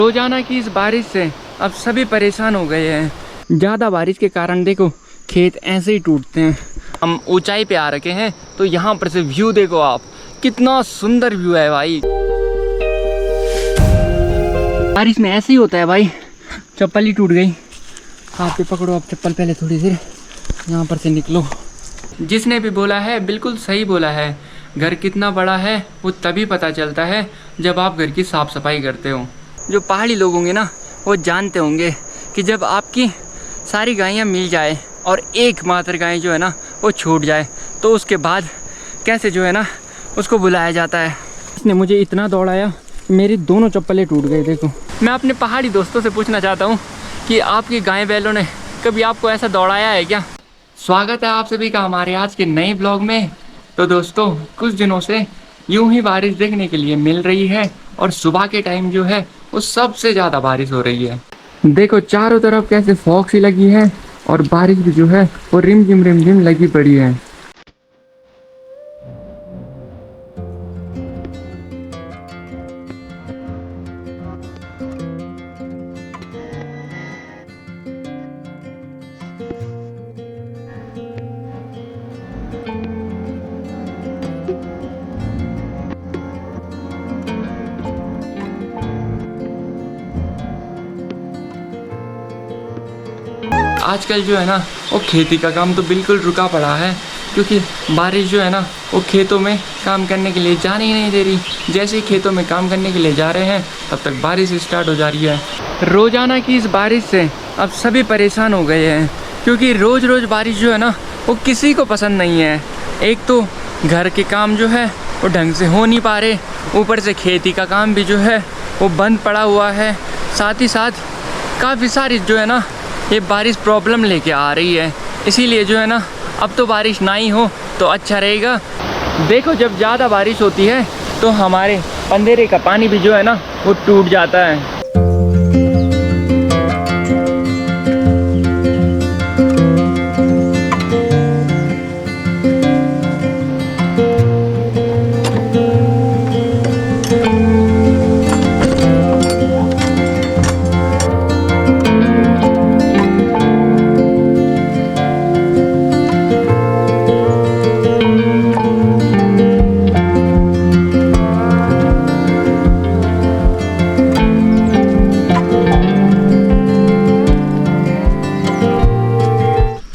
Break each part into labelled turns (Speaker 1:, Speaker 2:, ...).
Speaker 1: रोजाना की इस बारिश से अब सभी परेशान हो गए हैं। ज़्यादा बारिश के कारण देखो खेत ऐसे ही टूटते हैं। हम ऊंचाई पे आ रखे हैं तो यहाँ पर से व्यू देखो आप, कितना सुंदर व्यू है भाई। बारिश में ऐसे ही होता है भाई। चप्पल ही टूट गई, हाथ पे पकड़ो आप चप्पल, पहले थोड़ी देर यहाँ पर से निकलो। जिसने भी बोला है बिल्कुल सही बोला है। घर कितना बड़ा है वो तभी पता चलता है जब आप घर की साफ़ सफाई करते हो। जो पहाड़ी लोग होंगे ना वो जानते होंगे कि जब आपकी सारी गायें मिल जाए और एकमात्र गाय जो है ना वो छूट जाए तो उसके बाद कैसे जो है ना उसको बुलाया जाता है। इसने मुझे इतना दौड़ाया, मेरी दोनों चप्पलें टूट गई। देखो, मैं अपने पहाड़ी दोस्तों से पूछना चाहता हूँ कि आपकी गाय बैलों ने कभी आपको ऐसा दौड़ाया है क्या? स्वागत है आप सभी का हमारे आज के नए ब्लॉग में। तो दोस्तों, कुछ दिनों से यूं ही बारिश देखने के लिए मिल रही है और सुबह के टाइम जो है वो सबसे ज़्यादा बारिश हो रही है। देखो चारों तरफ कैसे फॉग सी लगी है और बारिश भी जो है वो रिमझिम लगी पड़ी है। आजकल जो है ना वो खेती का काम तो बिल्कुल रुका पड़ा है, क्योंकि बारिश जो है ना वो खेतों में काम करने के लिए जाने ही नहीं दे रही। जैसे ही खेतों में काम करने के लिए जा रहे हैं तब तक बारिश स्टार्ट हो जा रही है। रोज़ाना की इस बारिश से अब सभी परेशान हो गए हैं, क्योंकि रोज़ बारिश जो है ना वो किसी को पसंद नहीं है। एक तो घर के काम जो है वो ढंग से हो नहीं पा रहे, ऊपर से खेती का काम भी जो है वो बंद पड़ा हुआ है। साथ ही साथ काफ़ी सारी जो है ना ये बारिश प्रॉब्लम लेके आ रही है। इसीलिए जो है ना अब तो बारिश ना ही हो तो अच्छा रहेगा। देखो, जब ज़्यादा बारिश होती है तो हमारे पंदेरे का पानी भी जो है ना वो टूट जाता है।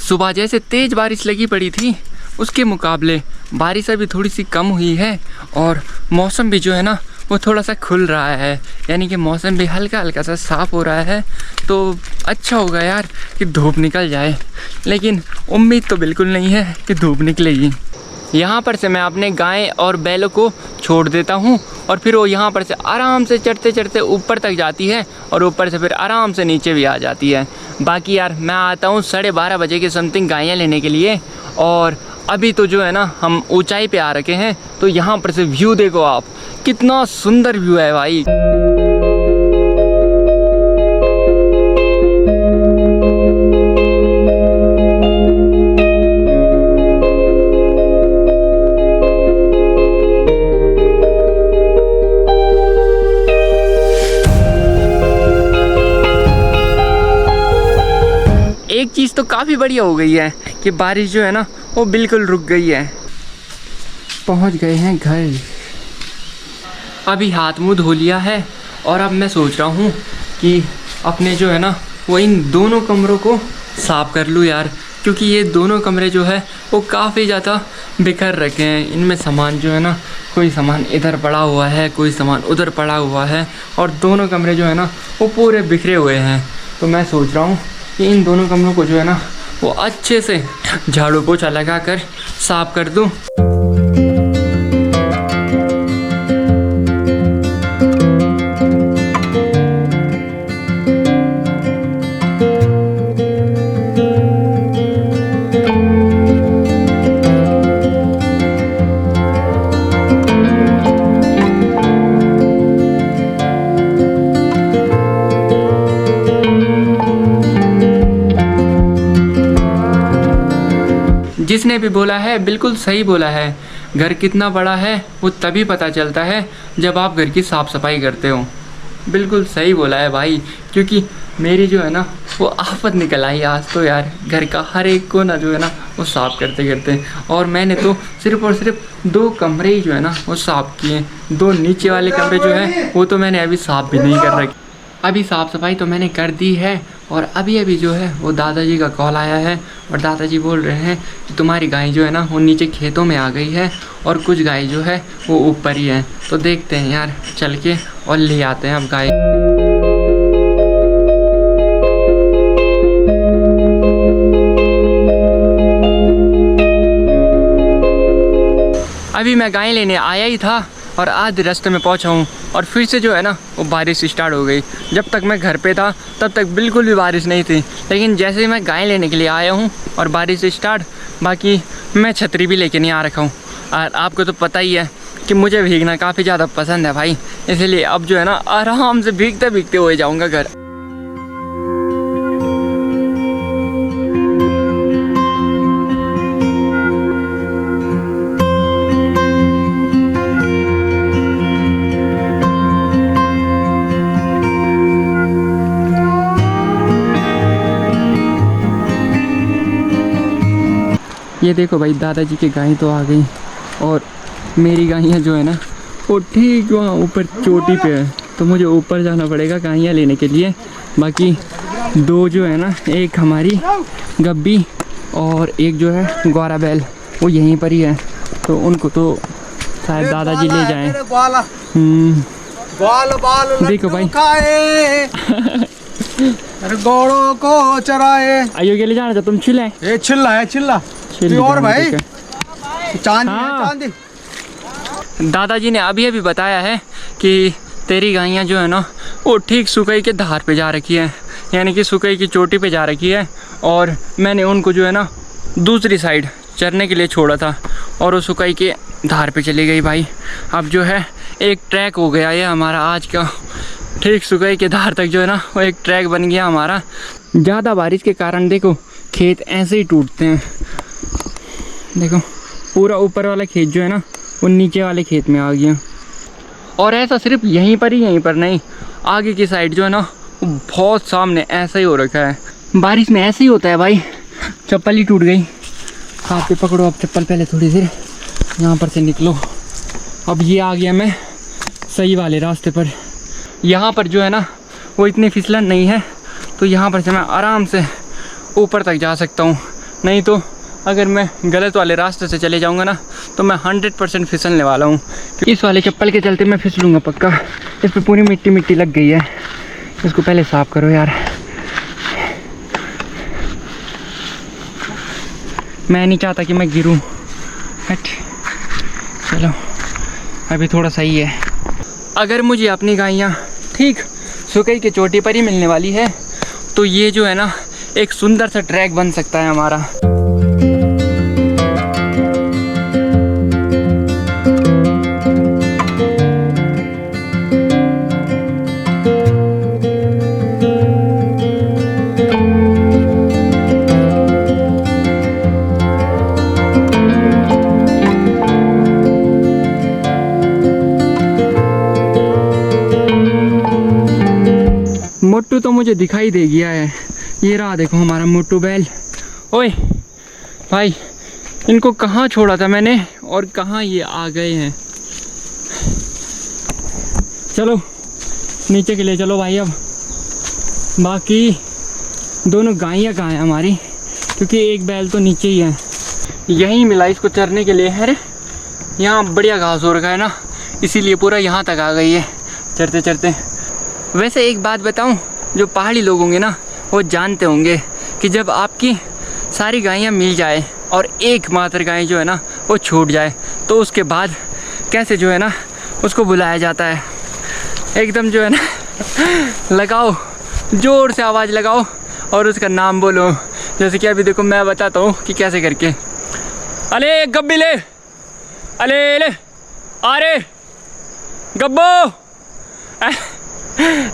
Speaker 1: सुबह जैसे तेज़ बारिश लगी पड़ी थी उसके मुकाबले बारिश अभी थोड़ी सी कम हुई है और मौसम भी जो है ना वो थोड़ा सा खुल रहा है, यानी कि मौसम भी हल्का सा साफ़ हो रहा है। तो अच्छा होगा यार कि धूप निकल जाए, लेकिन उम्मीद तो बिल्कुल नहीं है कि धूप निकलेगी। यहाँ पर से मैं अपने गाय और बैलों को छोड़ देता हूँ और फिर वो यहाँ पर से आराम से चढ़ते ऊपर तक जाती है और ऊपर से फिर आराम से नीचे भी आ जाती है। बाकी यार मैं आता हूँ 12:30 बजे के समथिंग गायें लेने के लिए, और अभी तो जो है ना हम ऊंचाई पे आ रखे हैं तो यहाँ पर से व्यू देखो आप, कितना सुंदर व्यू है भाई। एक चीज़ तो काफ़ी बढ़िया हो गई है कि बारिश जो है ना वो बिल्कुल रुक गई है। पहुंच गए हैं घर। अभी हाथ मुंह धो लिया है और अब मैं सोच रहा हूँ कि अपने जो है ना वो इन दोनों कमरों को साफ़ कर लूँ यार, क्योंकि ये दोनों कमरे जो है वो काफ़ी ज़्यादा बिखर रखे हैं। इनमें सामान जो है ना, कोई सामान इधर पड़ा हुआ है, कोई सामान उधर पड़ा हुआ है और दोनों कमरे जो है ना वो पूरे बिखरे हुए हैं। तो मैं सोच रहा हूँ कि इन दोनों कमरों को जो है ना वो अच्छे से झाड़ू पोछा लगा कर साफ कर दूं। जिसने भी बोला है बिल्कुल सही बोला है। घर कितना बड़ा है वो तभी पता चलता है जब आप घर की साफ़ सफाई करते हो। बिल्कुल सही बोला है भाई, क्योंकि मेरी जो है ना वो आफत निकल आई आज तो यार। घर का हर एक कोना जो है ना वो साफ़ करते करते, और मैंने तो सिर्फ और सिर्फ 2 कमरे ही जो है ना वो साफ़ किए। 2 नीचे वाले कमरे जो है वो तो मैंने अभी साफ़ भी नहीं कर रखे। अभी साफ़ सफाई तो मैंने कर दी है, और अभी अभी जो है वो दादाजी का कॉल आया है, और दादाजी बोल रहे हैं कि तुम्हारी गाय जो है ना वो नीचे खेतों में आ गई है, और कुछ गाय जो है वो ऊपर ही है। तो देखते हैं यार, चल के और ले आते हैं अब गाय। अभी मैं गाय लेने आया ही था और आधे रास्ते में पहुंचा हूँ, और फिर से जो है ना वो बारिश स्टार्ट हो गई। जब तक मैं घर पे था तब तक बिल्कुल भी बारिश नहीं थी, लेकिन जैसे ही मैं गाय लेने के लिए आया हूँ और बारिश स्टार्ट। बाकी मैं छतरी भी लेके नहीं आ रखा हूँ, और आपको तो पता ही है कि मुझे भीगना काफ़ी ज़्यादा पसंद है भाई, इसलिए अब जो है ना आराम से भीगते भीगते हो जाऊँगा घर। ये देखो भाई, दादाजी की गाय तो आ गई, और मेरी गायें जो है ना वो ठीक वहाँ ऊपर चोटी पे है, तो मुझे ऊपर जाना पड़ेगा गायें लेने के लिए। बाकी 2 जो है ना, एक हमारी गब्बी और एक जो है गौरा बैल, वो यहीं पर ही है, तो उनको तो शायद दादाजी ले जाएं। देखो भाई
Speaker 2: अरे गौड़ों को चराए
Speaker 1: आइयो के ले जाना, तुम चिल्ला
Speaker 2: ये चिल्ला है चिल्ला और भाई चांदी है चांदी।
Speaker 1: दादाजी ने अभी अभी बताया है कि तेरी गायें जो है ना वो ठीक सुकई के धार पे जा रखी है, यानी कि सुकई की चोटी पे जा रखी है, और मैंने उनको जो है ना दूसरी साइड चरने के लिए छोड़ा था, और वो सुकई के धार पे चली गई भाई। अब जो है एक ट्रैक हो गया ये हमारा आज का, ठीक सुकई के धार तक जो है ना वो एक ट्रैक बन गया हमारा। ज़्यादा बारिश के कारण देखो खेत ऐसे ही टूटते हैं, देखो पूरा ऊपर वाला खेत जो है ना वो नीचे वाले खेत में आ गया। और ऐसा सिर्फ यहीं पर नहीं, आगे की साइड जो है ना वो बहुत सामने ऐसा ही हो रखा है। बारिश में ऐसे ही होता है भाई, चप्पल ही टूट गई। हाथ पे पकड़ो अब चप्पल, पहले थोड़ी देर यहाँ पर से निकलो। अब ये आ गया मैं सही वाले रास्ते पर। यहाँ पर जो है ना वो इतनी फिसलन नहीं है, तो यहाँ पर से मैं आराम से ऊपर तक जा सकता हूँ। नहीं तो अगर मैं गलत वाले रास्ते से चले जाऊँगा ना तो मैं 100% फिसलने वाला हूँ। इस वाले चप्पल के चलते मैं फिसलूँगा पक्का। इस पर पूरी मिट्टी मिट्टी लग गई है, इसको पहले साफ़ करो यार। मैं नहीं चाहता कि मैं गिरूँ। हट, चलो अभी थोड़ा सही है। अगर मुझे अपनी गायें ठीक सुकई के चोटी पर ही मिलने वाली है तो ये जो है ना एक सुंदर सा ट्रैक बन सकता है हमारा। मोटू तो मुझे दिखाई दे गया है, ये रहा देखो हमारा मोटू बैल। ओए भाई, इनको कहाँ छोड़ा था मैंने और कहाँ ये आ गए हैं। चलो नीचे के लिए चलो भाई। अब बाकी दोनों गायें कहाँ हैं हमारी, क्योंकि एक बैल तो नीचे ही है, यहीं मिला इसको चरने के लिए है। यहाँ बढ़िया घास हो रखा है ना, इसीलिए पूरा यहाँ तक आ गई है चरते चरते। वैसे एक बात बताऊं, जो पहाड़ी लोग होंगे ना वो जानते होंगे कि जब आपकी सारी गायें मिल जाए और एकमात्र गाय जो है ना वो छूट जाए तो उसके बाद कैसे जो है ना उसको बुलाया जाता है। एकदम जो है ना लगाओ, ज़ोर से आवाज़ लगाओ और उसका नाम बोलो। जैसे कि अभी देखो मैं बताता हूँ कि कैसे करके। अले गब्बी ले, अले ले, अरे गब्बो,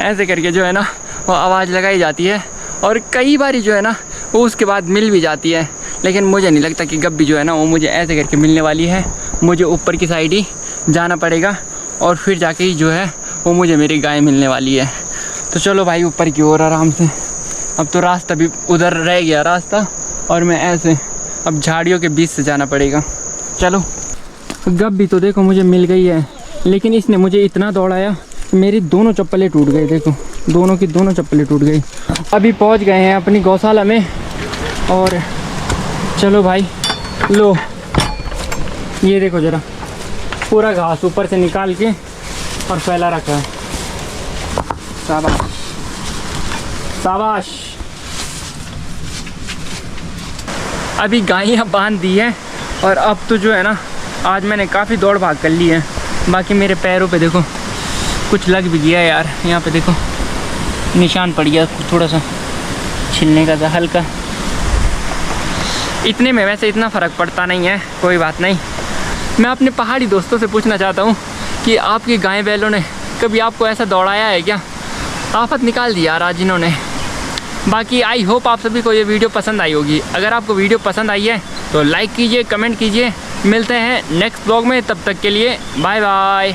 Speaker 1: ऐसे करके जो है ना वो आवाज़ लगाई जाती है, और कई बार जो है ना वो उसके बाद मिल भी जाती है। लेकिन मुझे नहीं लगता कि गब्बी जो है ना वो मुझे ऐसे करके मिलने वाली है। मुझे ऊपर की साइड ही जाना पड़ेगा और फिर जाके ही जो है वो मुझे मेरी गाय मिलने वाली है। तो चलो भाई ऊपर की ओर आराम से। अब तो रास्ता भी उधर रह गया रास्ता, और मैं ऐसे अब झाड़ियों के बीच से जाना पड़ेगा। चलो, गब्बी तो देखो मुझे मिल गई है, लेकिन इसने मुझे इतना दौड़ाया कि मेरी दोनों चप्पलें टूट गई। देखो दोनों की दोनों चप्पलें टूट गई। अभी पहुंच गए हैं अपनी गौशाला में, और चलो भाई लो, ये देखो ज़रा पूरा घास ऊपर से निकाल के और फैला रखा है। शाबाश शाबाश। अभी गायें बांध दी है, और अब तो जो है ना, आज मैंने काफ़ी दौड़ भाग कर ली है। बाकी मेरे पैरों पे देखो कुछ लग भी गया यार, यहाँ पे देखो निशान पड़ गया थोड़ा सा छिलने का था हल्का। इतने में वैसे इतना फ़र्क पड़ता नहीं है, कोई बात नहीं। मैं अपने पहाड़ी दोस्तों से पूछना चाहता हूँ कि आपकी गाय बैलों ने कभी आपको ऐसा दौड़ाया है क्या? आफत निकाल दी यार आज इन्होंने। बाकी आई होप आप सभी को ये वीडियो पसंद आई होगी। अगर आपको वीडियो पसंद आई है तो लाइक कीजिए, कमेंट कीजिए। मिलते हैं नेक्स्ट ब्लॉग में, तब तक के लिए बाय बाय।